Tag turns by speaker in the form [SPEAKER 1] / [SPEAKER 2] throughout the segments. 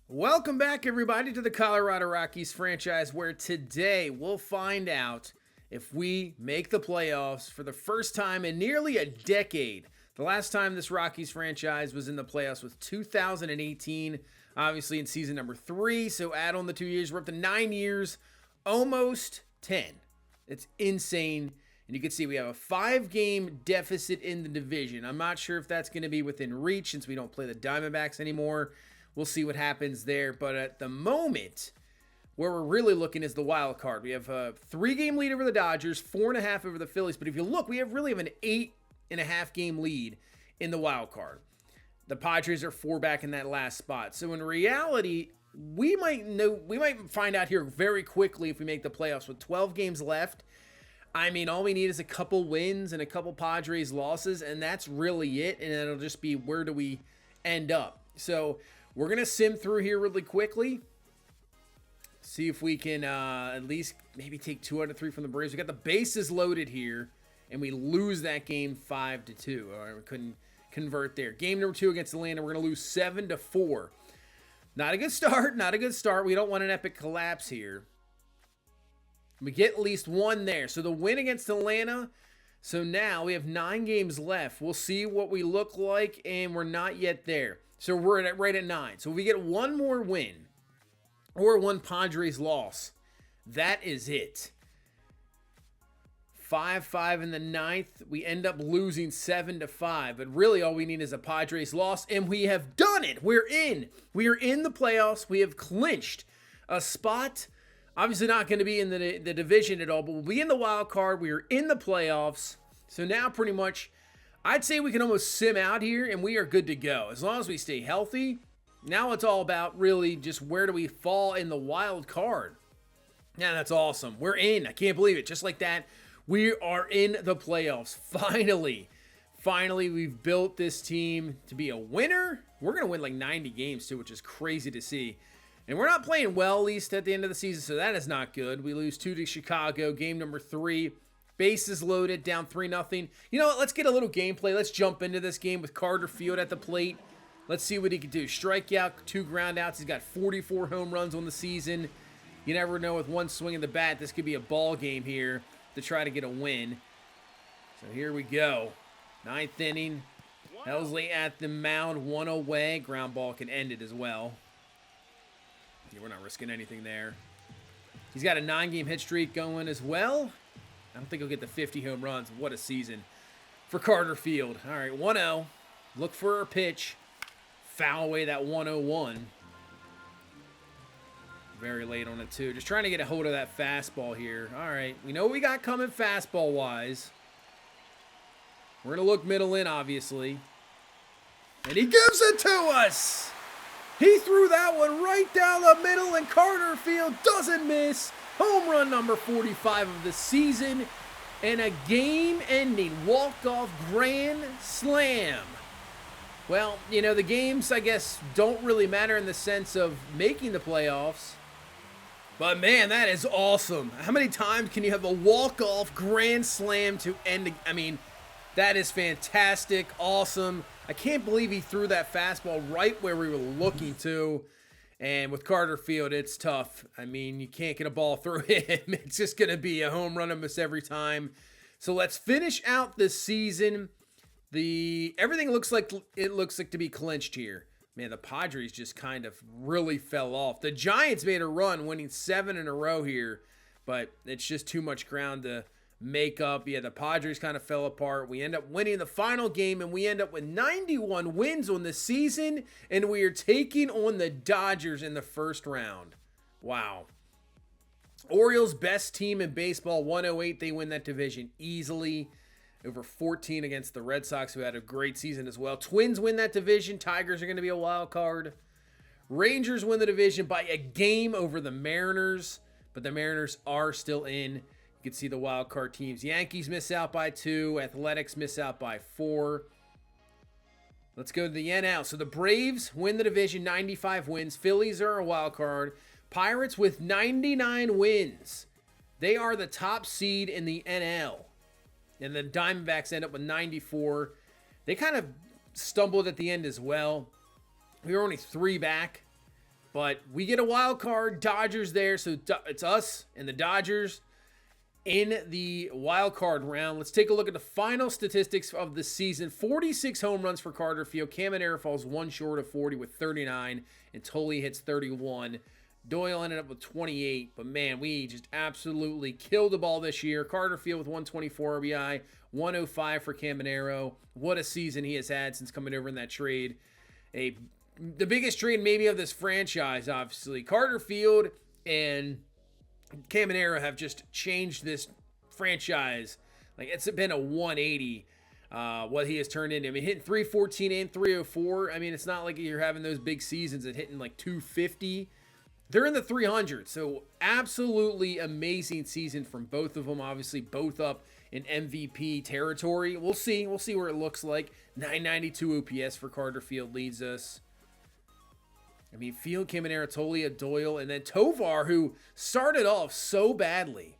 [SPEAKER 1] Welcome back, everybody, to the Colorado Rockies franchise, where today we'll find out if we make the playoffs for the first time in nearly a decade. The last time this Rockies franchise was in the playoffs was 2018, obviously in season number 3. So add on the 2 years, we're up to 9 years, almost 10. It's insane. And you can see we have a 5-game deficit in the division. I'm not sure if that's going to be within reach since we don't play the Diamondbacks anymore. We'll see what happens there. But at the moment, where we're really looking is the wild card. We have a 3-game lead over the Dodgers, 4.5 over the Phillies. But if you look, we really have an 8.5-game lead in the wild card. The Padres are 4 back in that last spot. So in reality, we might find out here very quickly if we make the playoffs with 12 games left. I mean, all we need is a couple wins and a couple Padres losses, and that's really it. And it'll just be where do we end up. So we're going to sim through here really quickly. See if we can at least maybe take 2 out of 3 from the Braves. We got the bases loaded here, and we lose that game 5-2. All right, we couldn't convert there. Game number 2 against Atlanta, we're going to lose 7-4. Not a good start. Not a good start. We don't want an epic collapse here. We get at least 1 there. So the win against Atlanta. So now we have 9 games left. We'll see what we look like, and we're not yet there. So we're right at 9. So if we get 1 more win or 1 Padres loss, that is it. 5-5 in the 9th. We end up losing 7-5. But really all we need is a Padres loss, and we have done it. We're in. We are in the playoffs. We have clinched a spot. Obviously not going to be in the division at all, but we'll be in the wild card. We are in the playoffs. So now pretty much I'd say we can almost sim out here, and we are good to go. As long as we stay healthy, now it's all about really just where do we fall in the wild card. Yeah, that's awesome. We're in. I can't believe it. Just like that, we are in the playoffs. Finally, we've built this team to be a winner. We're going to win like 90 games too, which is crazy to see. And we're not playing well, at least at the end of the season, so that is not good. We lose 2 to Chicago, game number 3. Bases loaded, down 3-0. You know what? Let's get a little gameplay. Let's jump into this game with Carter Field at the plate. Let's see what he can do. Strikeout, 2 groundouts. He's got 44 home runs on the season. You never know, with 1 swing of the bat, this could be a ball game here to try to get a win. So here we go. 9th inning. Helsley at the mound, 1 away. Ground ball can end it as well. Yeah, we're not risking anything there. He's got a 9-game hit streak going as well. I don't think he'll get the 50 home runs. What a season for Carter Field. All right, 1-0. Look for a pitch. Foul away that 101. Very late on it, too. Just trying to get a hold of that fastball here. All right, we know what we got coming fastball-wise. We're going to look middle in, obviously. And he gives it to us. He threw that one right down the middle, and Carter Field doesn't miss. Home run number 45 of the season, and a game-ending walk-off grand slam. Well, you know, the games, I guess, don't really matter in the sense of making the playoffs. But, man, that is awesome. How many times can you have a walk-off grand slam to end? I mean, that is fantastic, awesome. I can't believe he threw that fastball right where we were looking to. And with Carter Field, it's tough. I mean, you can't get a ball through him. It's just going to be a home run almost every time. So let's finish out this season. Everything looks like to be clinched here. Man, the Padres just kind of really fell off. The Giants made a run, winning 7 in a row here, but it's just too much ground to make up. Yeah, the Padres kind of fell apart. We end up winning the final game, and we end up with 91 wins on the season, and we are taking on the Dodgers in the first round. Wow. Orioles, best team in baseball, 108. They win that division easily. Over 14 against the Red Sox, who had a great season as well. Twins win that division. Tigers are going to be a wild card. Rangers win the division by a game over the Mariners, but the Mariners are still in. You can see the wild card teams. Yankees miss out by 2. Athletics miss out by 4. Let's go to the NL. So the Braves win the division, 95 wins. Phillies are a wild card. Pirates with 99 wins. They are the top seed in the NL. And the Diamondbacks end up with 94. They kind of stumbled at the end as well. We were only 3 back. But we get a wild card, Dodgers there, so it's us and the Dodgers in the wild card round. Let's take a look at the final statistics of the season. 46 home runs for Carter Field. Caminero falls one short of 40 with 39, and Tully hits 31. Doyle ended up with 28, but man, we just absolutely killed the ball this year. Carter Field with 124 RBI, 105 for Caminero. What a season he has had since coming over in that trade. The biggest trade maybe of this franchise, obviously. Carter Field and Caminero have just changed this franchise. Like, it's been a 180, what he has turned into. I mean, hitting 314 and 304. I mean, it's not like you're having those big seasons and hitting like 250. They're in the 300s, so absolutely amazing season from both of them. Obviously, both up in MVP territory. We'll see. We'll see where it looks like. 992 OPS for Carter Field leads us. I mean, Field, Caminero, Tolia, Doyle, and then Tovar, who started off so badly.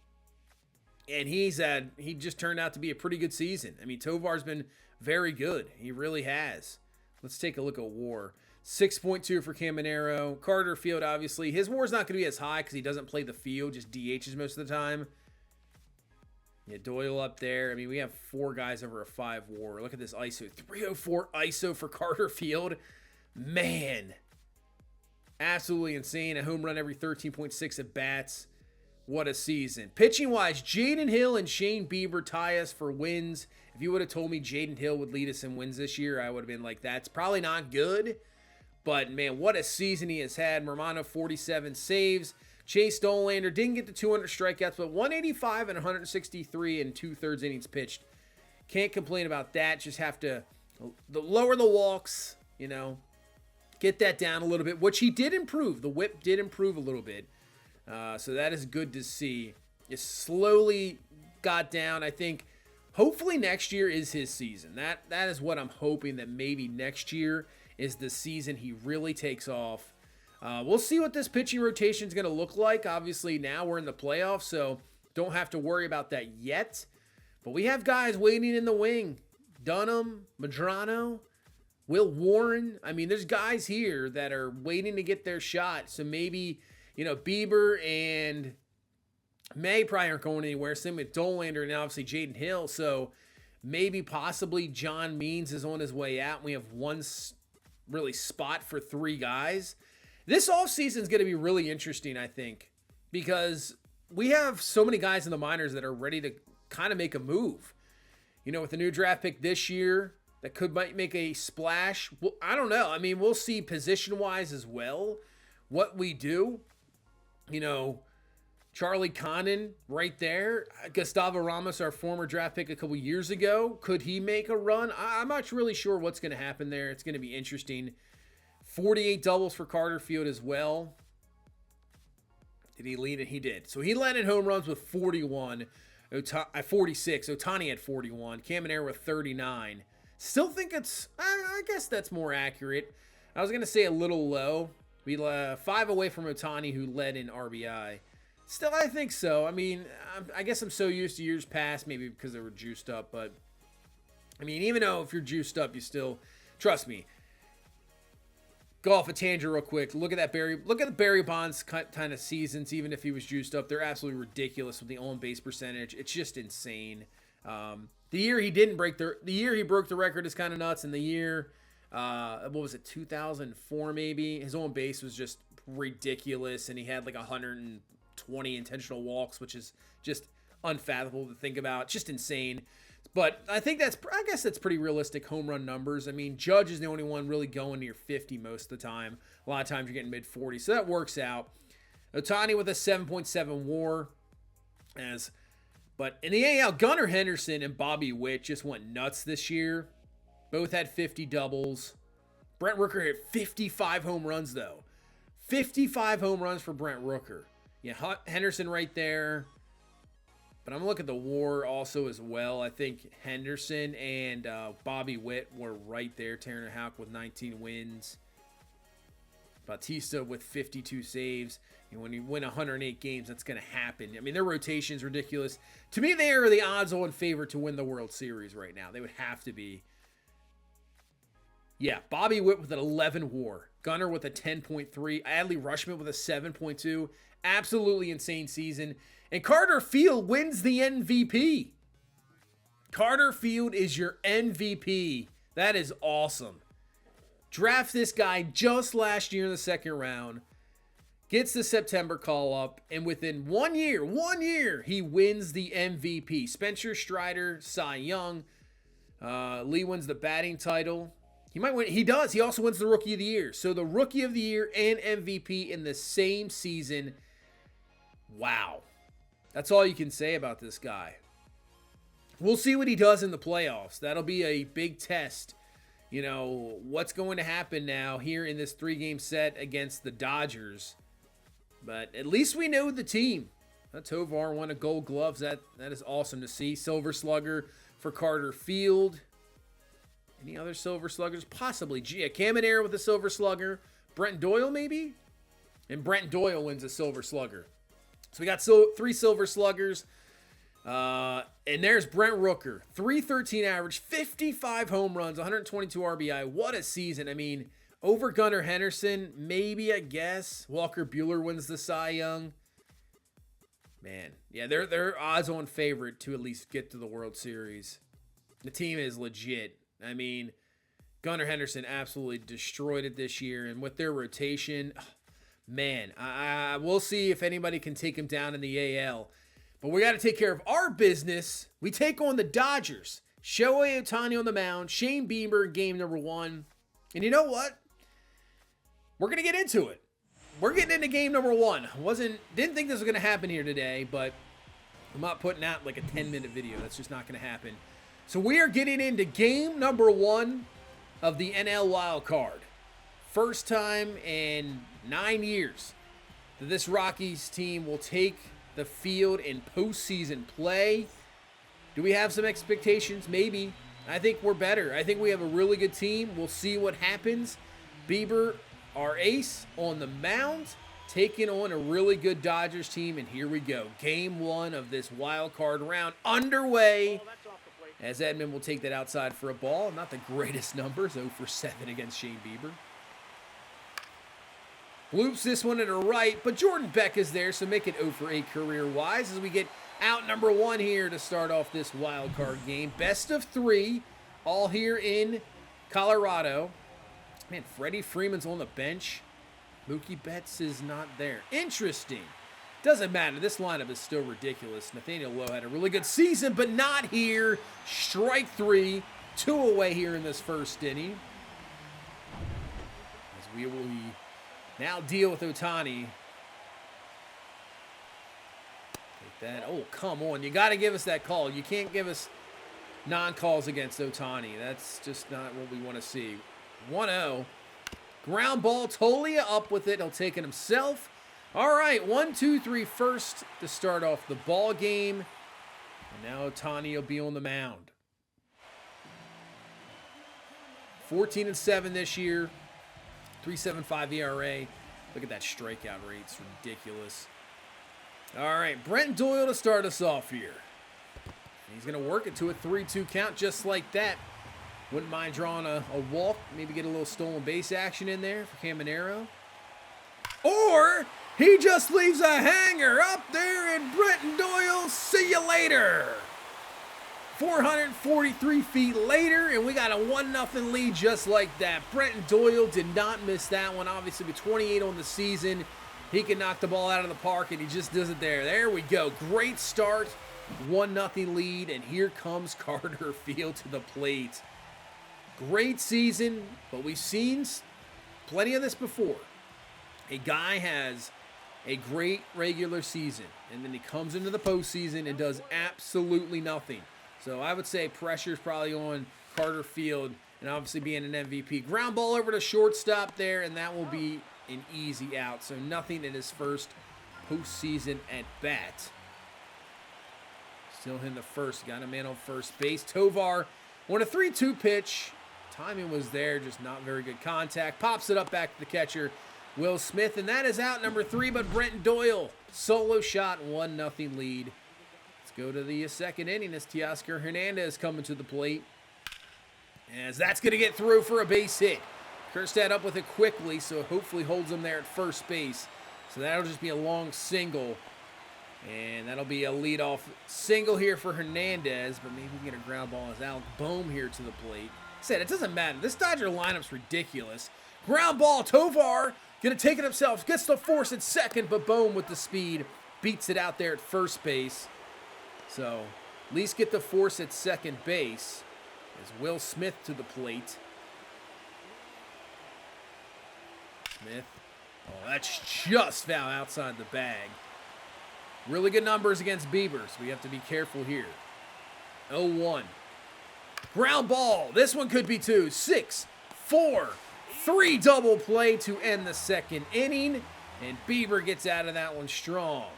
[SPEAKER 1] And he just turned out to be a pretty good season. I mean, Tovar's been very good. He really has. Let's take a look at WAR. 6.2 for Caminero. Carter Field, obviously. His WAR's not going to be as high because he doesn't play the field, just DHs most of the time. Yeah, Doyle up there. I mean, we have 4 guys over a 5 WAR. Look at this ISO. 304 ISO for Carter Field. Man. Absolutely insane. A home run every 13.6 at bats. What a season. Pitching-wise, Jaden Hill and Shane Bieber tie us for wins. If you would have told me Jaden Hill would lead us in wins this year, I would have been like, that's probably not good. But, man, what a season he has had. Mermano, 47 saves. Chase Dollander didn't get the 200 strikeouts, but 185 and 163 and 2/3 innings pitched. Can't complain about that. Just have to lower the walks, you know, get that down a little bit, which he did improve. The whip did improve a little bit. So that is good to see. It slowly got down. I think hopefully next year is his season. That is what I'm hoping, that maybe next year is the season he really takes off. We'll see what this pitching rotation is going to look like. Obviously, now we're in the playoffs, so don't have to worry about that yet. But we have guys waiting in the wing. Dunham, Medrano, Will Warren. I mean, there's guys here that are waiting to get their shot. So maybe, you know, Bieber and May probably aren't going anywhere. Same with Dollander and obviously Jaden Hill. So maybe possibly John Means is on his way out. We have one really spot for 3 guys. This offseason is going to be really interesting, I think, because we have so many guys in the minors that are ready to kind of make a move. You know, with the new draft pick this year, that might make a splash. Well, I don't know. I mean, we'll see position-wise as well what we do. You know, Charlie Condon right there. Gustavo Ramos, our former draft pick a couple years ago. Could he make a run? I'm not really sure what's going to happen there. It's going to be interesting. 48 doubles for Carter Field as well. Did he lead it? He did. So he led in home runs with 41. 46. Ohtani had 41. Caminero with 39. Still think I guess that's more accurate. I was going to say a little low. We 5 away from Ohtani, who led in RBI. Still, I think so. I mean, I guess I'm so used to years past, maybe because they were juiced up. But, I mean, even though if you're juiced up, you still, trust me. Go off a tangent real quick. Look at the Barry Bonds kind of seasons, even if he was juiced up. They're absolutely ridiculous with the on-base percentage. It's just insane. The year he broke the record is kind of nuts. And the year, what was it, 2004 maybe? His on-base was just ridiculous, and he had like 120 intentional walks, which is just unfathomable to think about. Just insane. But I guess that's pretty realistic home run numbers. I mean, Judge is the only one really going near 50 most of the time. A lot of times you're getting mid-40s, so that works out. Ohtani with a 7.7 WAR. But in the AL, Gunnar Henderson and Bobby Witt just went nuts this year. Both had 50 doubles. Brent Rooker hit 55 home runs, though. 55 home runs for Brent Rooker. Yeah, Henderson right there. But I'm going to look at the WAR also as well. I think Henderson and Bobby Witt were right there. Tanner Houck with 19 wins. Bautista with 52 saves. And when you win 108 games, that's going to happen. I mean, their rotation is ridiculous. To me, they are the odds-on favorite to win the World Series right now. They would have to be. Yeah, Bobby Witt with an 11 WAR. Gunnar with a 10.3. Adley Rutschman with a 7.2. Absolutely insane season. And Carter Field wins the MVP. Carter Field is your MVP. That is awesome. Draft this guy just last year in the second round. Gets the September call-up. And within 1 year, he wins the MVP. Spencer Strider, Cy Young. Lee wins the batting title. He might win. He does. He also wins the Rookie of the Year. So the Rookie of the Year and MVP in the same season. Wow. That's all you can say about this guy. We'll see what he does in the playoffs. That'll be a big test. You know, what's going to happen now here in this 3-game set against the Dodgers. But at least we know the team. Tovar won a Gold Gloves. That is awesome to see. Silver Slugger for Carter Field. Any other Silver Sluggers? Possibly. Caminero with a Silver Slugger. Brent Doyle, maybe? And Brent Doyle wins a Silver Slugger. So we got 3 Silver Sluggers. And there's Brent Rooker. 313 average, 55 home runs, 122 RBI. What a season. I mean, over Gunnar Henderson, maybe, I guess. Walker Buehler wins the Cy Young. Man, yeah, they're odds-on favorite to at least get to the World Series. The team is legit. I mean, Gunnar Henderson absolutely destroyed it this year. And with their rotation, man, I we'll see if anybody can take him down in the AL. But we got to take care of our business. We take on the Dodgers. Shohei Ohtani on the mound. Shane Bieber, game number 1. And you know what? We're going to get into it. We're getting into game number 1. Didn't think this was going to happen here today, but I'm not putting out like a 10-minute video. That's just not going to happen. So we are getting into game number 1 of the NL Wild Card. First time in 9 years that this Rockies team will take the field in postseason play. Do we have some expectations? Maybe. I think we're better. I think we have a really good team. We'll see what happens. Bieber, our ace, on the mound, taking on a really good Dodgers team. And here we go. Game 1 of this wild card round underway. As Edman will take that outside for a ball. Not the greatest numbers. 0 for 7 against Shane Bieber. Loops this one to the right, but Jordan Beck is there, so make it 0 for 8 career-wise as we get out number 1 here to start off this wild card game. Best of 3, all here in Colorado. Man, Freddie Freeman's on the bench. Mookie Betts is not there. Interesting. Doesn't matter. This lineup is still ridiculous. Nathaniel Lowe had a really good season, but not here. Strike 3, 2 away here in this first inning. As we will now deal with Ohtani. Take that. Oh, come on. You got to give us that call. You can't give us non-calls against Ohtani. That's just not what we want to see. 1-0. Ground ball. Tolia up with it. He'll take it himself. All right. 1-2-3 first to start off the ball game. And now Ohtani will be on the mound. 14-7 this year. 3.75 ERA. Look at that strikeout rate. It's ridiculous. All right, Brent Doyle to start us off here. He's going to work it to a 3-2 count just like that. Wouldn't mind drawing a walk. Maybe get a little stolen base action in there for Caminero. Or he just leaves a hanger up there and Brent Doyle, see you later. 443 feet later, and we got a 1-0 lead just like that. Brent Doyle did not miss that one. Obviously, with 28 on the season, he can knock the ball out of the park, and he just does it there. There we go. Great start. 1-0 lead, and here comes Carter Field to the plate. Great season, but we've seen plenty of this before. A guy has a great regular season, and then he comes into the postseason and does absolutely nothing. So I would say pressure is probably on Carter Field, and obviously being an MVP. Ground ball over to shortstop there, and that will be an easy out. So nothing in his first postseason at bat. Still in the first. Got a man on first base. Tovar on a 3-2 pitch. Timing was there, just not very good contact. Pops it up back to the catcher, Will Smith, and that is out number 3. But Brent Doyle, solo shot, 1-0 lead. Go to the second inning as Teoscar Hernandez coming to the plate. As that's going to get through for a base hit. Kerstad up with it quickly, so hopefully holds him there at first base. So that'll just be a long single. And that'll be a leadoff single here for Hernandez, but maybe we can get a ground ball as Alec Bohm here to the plate. Said it doesn't matter. This Dodger lineup's ridiculous. Ground ball, Tovar gonna take it himself, gets the force at second, but Bohm with the speed beats it out there at first base. So at least get the force at second base. As Will Smith to the plate. Smith. Oh, that's just foul outside the bag. Really good numbers against Bieber, so we have to be careful here. 0-1. Ground ball. This one could be 2. 6, 4, 3 double play to end the second inning. And Bieber gets out of that one strong.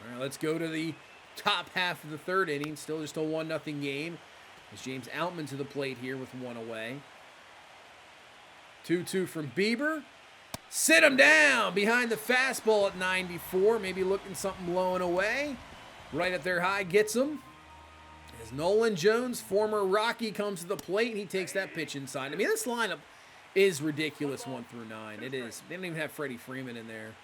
[SPEAKER 1] All right, let's go to the top half of the third inning. Still just a 1-0 game. As James Outman to the plate here with one away. 2-2 from Bieber. Sit him down behind the fastball at 94. Maybe looking something low and away. Right up there high, gets him. As Nolan Jones, former Rocky, comes to the plate, and he takes that pitch inside. I mean, this lineup is ridiculous 1 through 9. It is. They don't even have Freddie Freeman in there.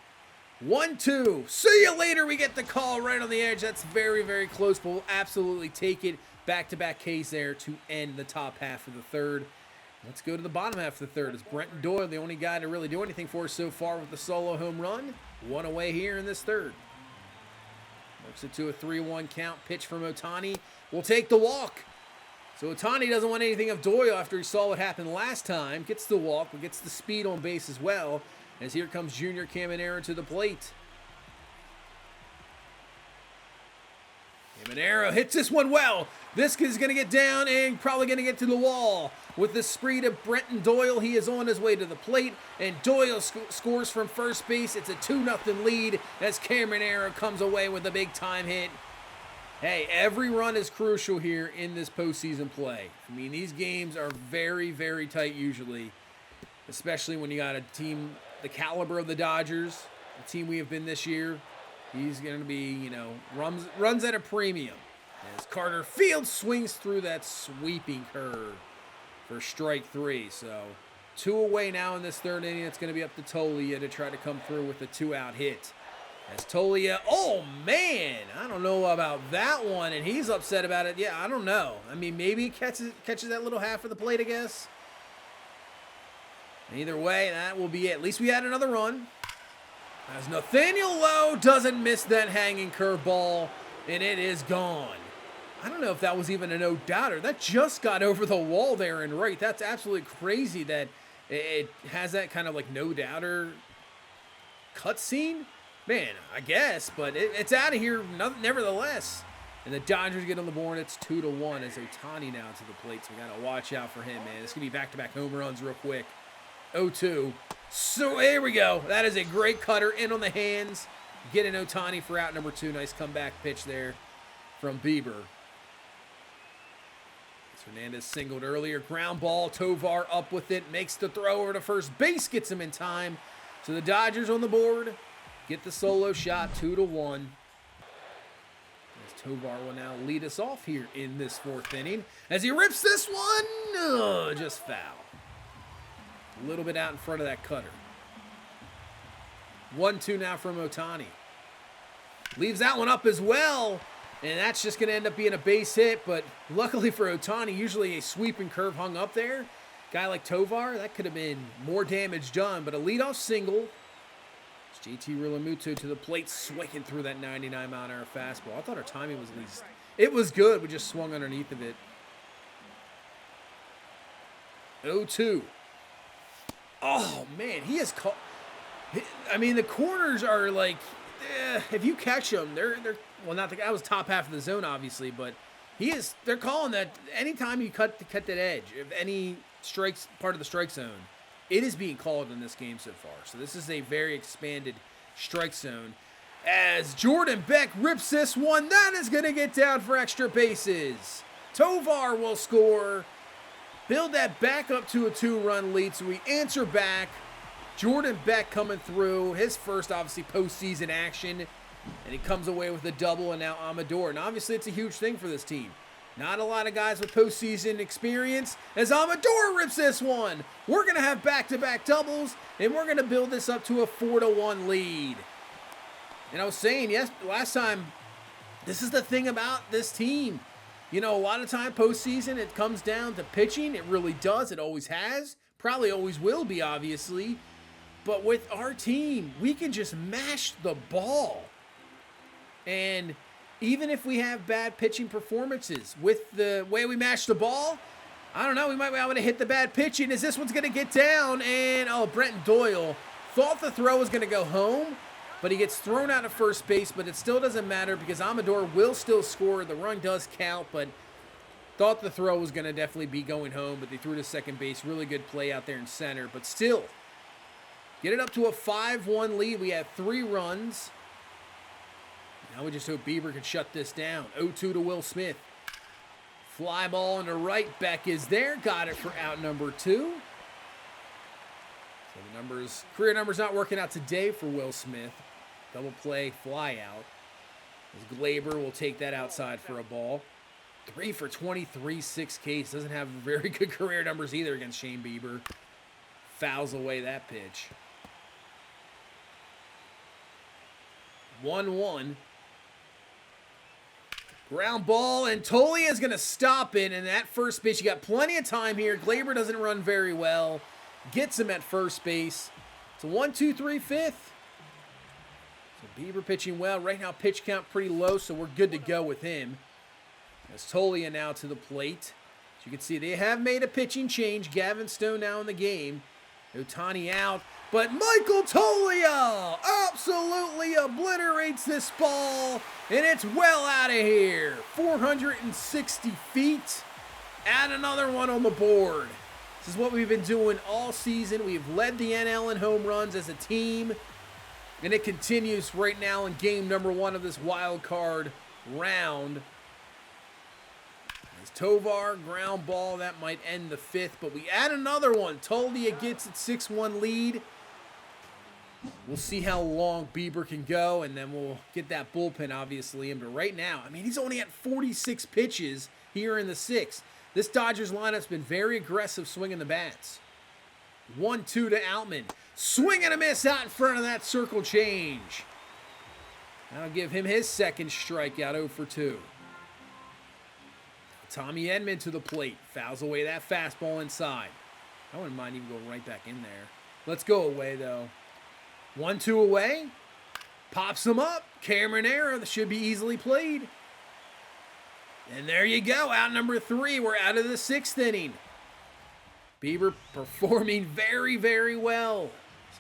[SPEAKER 1] 1-2. See you later. We get the call right on the edge. That's very, very close, but we'll absolutely take it. Back-to-back Ks there to end the top half of the third. Let's go to the bottom half of the third. It's Brenton Doyle, the only guy to really do anything for us so far with the solo home run. One away here in this third. Works it to a 3-1 count. Pitch from Ohtani. We'll take the walk. So Ohtani doesn't want anything of Doyle after he saw what happened last time. Gets the walk, but gets the speed on base as well. As here comes Junior Caminero to the plate. Caminero hits this one well. This is going to get down and probably going to get to the wall. With the speed of Brenton Doyle, he is on his way to the plate. And Doyle scores from first base. It's a 2-0 lead as Caminero comes away with a big-time hit. Hey, every run is crucial here in this postseason play. I mean, these games are very, very tight usually. Especially when you got a team the caliber of the Dodgers, the team we have been this year. He's going to be, runs at a premium. As Carter Fields swings through that sweeping curve for strike 3. So 2 away now in this third inning. It's going to be up to Tolia to try to come through with a 2-out hit. As Tolia, oh man, I don't know about that one. And he's upset about it. Yeah, I don't know. I mean, maybe he catches that little half of the plate, I guess. Either way, that will be it. At least we had another run. As Nathaniel Lowe doesn't miss that hanging curveball, and it is gone. I don't know if that was even a no-doubter. That just got over the wall there and right. That's absolutely crazy that it has that kind of like no-doubter cutscene. Man, I guess, but it's out of here nevertheless. And the Dodgers get on the board. It's 2-1 as Ohtani now to the plate, so we got to watch out for him, man. It's going to be back-to-back home runs real quick. 0-2. So here we go. That is a great cutter in on the hands. Get an Ohtani for out number 2. Nice comeback pitch there from Bieber. As Hernandez singled earlier. Ground ball. Tovar up with it. Makes the throw over to first base. Gets him in time. So the Dodgers on the board. Get the solo shot. 2-1. As Tovar will now lead us off here in this fourth inning. As he rips this one. Just foul. A little bit out in front of that cutter. 1-2 now from Ohtani. Leaves that one up as well. And that's just going to end up being a base hit. But luckily for Ohtani, usually a sweeping curve hung up there. Guy like Tovar, that could have been more damage done. But a leadoff single. It's JT Realmuto to the plate, swinging through that 99-mile-an-hour fastball. I thought our timing was at least... It was good. We just swung underneath of it. 0-2. Oh, man, he has caught... I mean, the corners are like... if you catch them, they're... Well, not the guy was top half of the zone, obviously, but he is... They're calling that anytime you cut that edge, if any strikes part of the strike zone, it is being called in this game so far. So this is a very expanded strike zone. As Jordan Beck rips this one, that is going to get down for extra bases. Tovar will score... Build that back up to a 2-run lead, so we answer back. Jordan Beck coming through, his first, obviously, postseason action. And he comes away with a double, and now Amador. And obviously, it's a huge thing for this team. Not a lot of guys with postseason experience, as Amador rips this one. We're going to have back-to-back doubles, and we're going to build this up to a 4-1 lead. And I was saying, last time, this is the thing about this team. You know, a lot of time postseason, it comes down to pitching. It really does. It always has. Probably always will be, obviously. But with our team, we can just mash the ball. And even if we have bad pitching performances, with the way we mash the ball, I don't know, we might be able to hit the bad pitching as this one's going to get down. And, Brenton Doyle thought the throw was going to go home, but he gets thrown out of first base, but it still doesn't matter because Amador will still score. The run does count, but thought the throw was going to definitely be going home, but they threw to second base. Really good play out there in center, but still, get it up to a 5-1 lead. We have 3 runs. Now we just hope Bieber can shut this down. 0-2 to Will Smith. Fly ball into right. Beck is there. Got it for out number 2. So the career numbers not working out today for Will Smith. Double play, fly out. As Glaber will take that outside for a ball. 3 for 23, 6 Ks. Doesn't have very good career numbers either against Shane Bieber. Fouls away that pitch. 1-1. Ground ball, and Tolia is going to stop it, and at first base, you got plenty of time here. Glaber doesn't run very well. Gets him at first base. It's a 1-2-3 fifth. So Bieber pitching well. Right now, pitch count pretty low, so we're good to go with him. As Tolia now to the plate. As you can see, they have made a pitching change. Gavin Stone now in the game. Ohtani out. But Michael Tolia absolutely obliterates this ball, and it's well out of here. 460 feet. Add another one on the board. This is what we've been doing all season. We've led the NL in home runs as a team, and it continues right now in game number 1 of this wild card round. As Tovar, ground ball, that might end the 5th, but we add another one. Tolia gets it 6-1 lead. We'll see how long Bieber can go, and then we'll get that bullpen obviously in. But right now, I mean, he's only at 46 pitches here in the 6th. This Dodgers lineup's been very aggressive swinging the bats. 1-2 to Outman. Swing and a miss out in front of that circle change. That'll give him his second strikeout, 0 for 2. Tommy Edman to the plate. Fouls away that fastball inside. I wouldn't mind even going right back in there. Let's go away, though. 1-2 away. Pops him up. Cameron Era. That should be easily played. And there you go. Out number 3. We're out of the 6th inning. Bieber performing very, very well.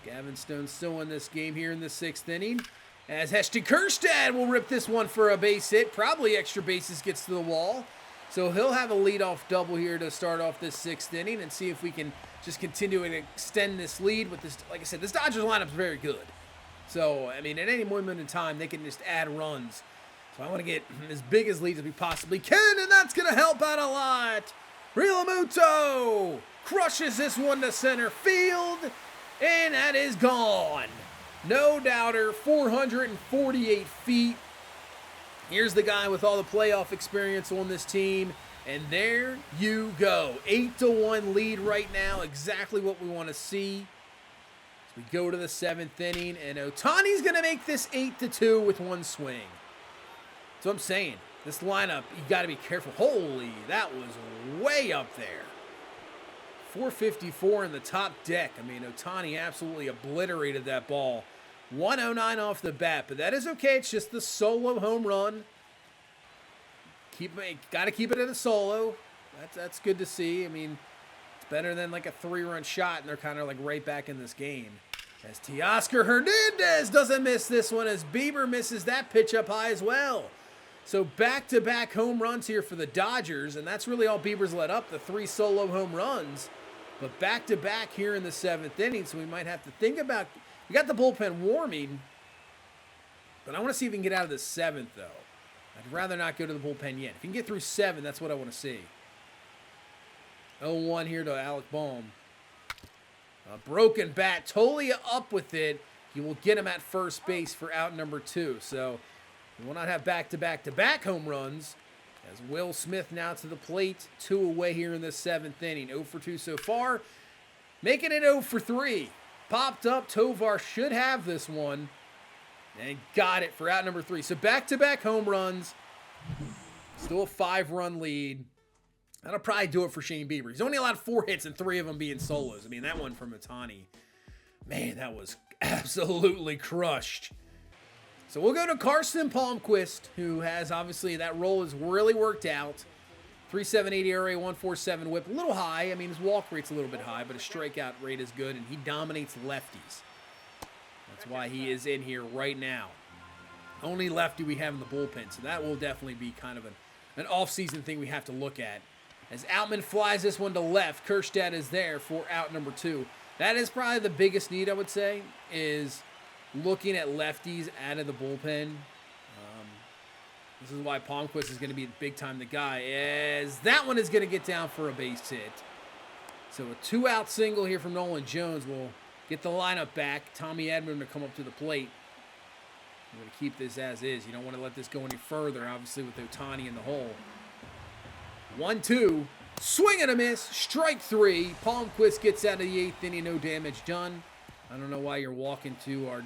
[SPEAKER 1] Gavin Stone still in this game here in the 6th inning. As Heshton Kjerstad will rip this one for a base hit. Probably extra bases, gets to the wall. So he'll have a leadoff double here to start off this 6th inning and see if we can just continue and extend this lead with this. Like I said, this Dodgers lineup is very good. So, I mean, at any moment in time, they can just add runs. So I want to get as big as leads as we possibly can, and that's going to help out a lot. Realmuto crushes this one to center field, and that is gone. No doubter, 448 feet. Here's the guy with all the playoff experience on this team, and there you go. 8-1 lead right now, exactly what we want to see. As we go to the 7th inning, and Ohtani's going to make this 8-2 with one swing. So I'm saying, this lineup, you got to be careful. Holy, that was way up there. 454 in the top deck. I mean, Ohtani absolutely obliterated that ball. 109 off the bat, but that is okay. It's just the solo home run. Got to keep it at a solo. That's good to see. I mean, it's better than like a 3-run shot, and they're kind of like right back in this game. As Teoscar Hernandez doesn't miss this one, as Bieber misses that pitch up high as well. So back-to-back home runs here for the Dodgers, and that's really all Bieber's let up, the 3 solo home runs. But back-to-back here in the 7th inning, so we might have to think about. We got the bullpen warming, but I want to see if we can get out of the 7th, though. I'd rather not go to the bullpen yet. If you can get through 7, that's what I want to see. 0-1 here to Alec Bohm. A broken bat. Tolia up with it. He will get him at first base for out number 2. So we will not have back-to-back-to-back home runs. As Will Smith now to the plate, 2 away here in the 7th inning. 0 for 2 so far, making it 0 for 3. Popped up, Tovar should have this one, and got it for out number 3. So back-to-back home runs, still a 5-run lead. That'll probably do it for Shane Bieber. He's only allowed 4 hits and 3 of them being solos. I mean, that one from Ohtani, man, that was absolutely crushed. So we'll go to Carson Palmquist, who has obviously that role has really worked out. 3.78 ERA, 1.47 WHIP, a little high. I mean, his walk rate's a little bit high, but his strikeout rate is good, and he dominates lefties. That's why he is in here right now. Only lefty we have in the bullpen, so that will definitely be kind of an off-season thing we have to look at. As Outman flies this one to left, Kerstad is there for out number 2. That is probably the biggest need, I would say, is looking at lefties out of the bullpen. This is why Palmquist is going to be big-time the guy, as that one is going to get down for a base hit. So a 2-out single here from Nolan Jones will get the lineup back. Tommy Edman to come up to the plate. I'm going to keep this as is. You don't want to let this go any further, obviously, with Ohtani in the hole. 1-2. Swing and a miss. Strike 3. Palmquist gets out of the 8th inning. No damage done. I don't know why you're walking to our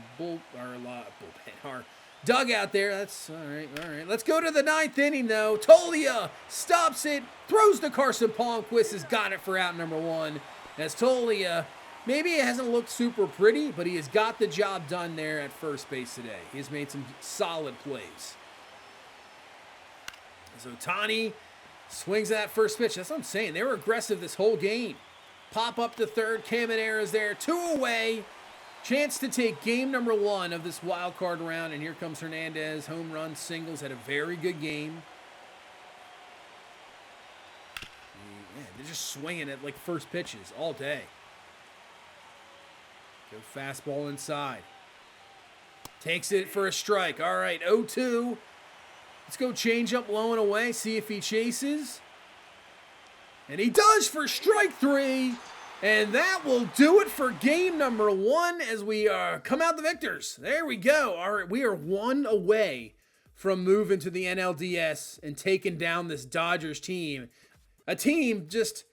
[SPEAKER 1] dugout there. That's all right. All right. Let's go to the 9th inning, though. Tolia stops it. Throws to Carson Palmquist. Has got it for out number 1. As Tolia, maybe it hasn't looked super pretty, but he has got the job done there at first base today. He has made some solid plays. So Ohtani swings that first pitch. That's what I'm saying. They were aggressive this whole game. Pop up to third. Caminera's there. 2 away. Chance to take game number 1 of this wild card round. And here comes Hernandez. Home run, singles. Had a very good game. Yeah, they're just swinging at like first pitches all day. Go fastball inside. Takes it for a strike. All right, 0-2. Let's go change up low and away. See if he chases. And he does for strike 3. And that will do it for game number 1 as we come out the victors. There we go. All right, we are 1 away from moving to the NLDS and taking down this Dodgers team. A team just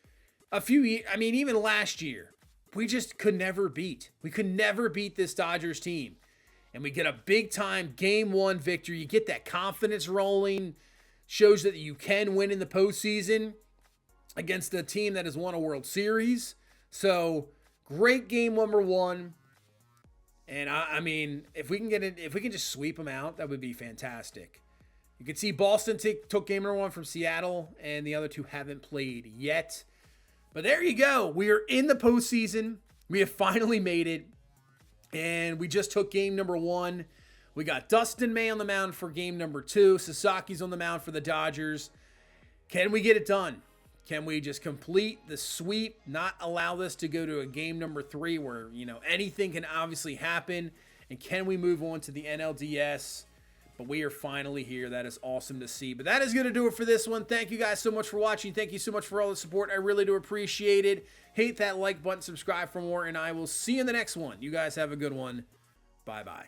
[SPEAKER 1] a few years, I mean, even last year, we just could never beat. We could never beat this Dodgers team. And we get a big-time Game 1 victory. You get that confidence rolling. Shows that you can win in the postseason against a team that has won a World Series. So, great game number 1. And, I mean, if we can get it, if we can just sweep them out, that would be fantastic. You can see Boston took game number 1 from Seattle, and the other 2 haven't played yet. But there you go. We are in the postseason. We have finally made it. And we just took game number 1. We got Dustin May on the mound for game number 2. Sasaki's on the mound for the Dodgers. Can we get it done? Can we just complete the sweep, not allow this to go to a game number 3 where, you know, anything can obviously happen? And can we move on to the NLDS? But we are finally here. That is awesome to see. But that is going to do it for this one. Thank you guys so much for watching. Thank you so much for all the support. I really do appreciate it. Hit that like button, subscribe for more, and I will see you in the next one. You guys have a good one. Bye-bye.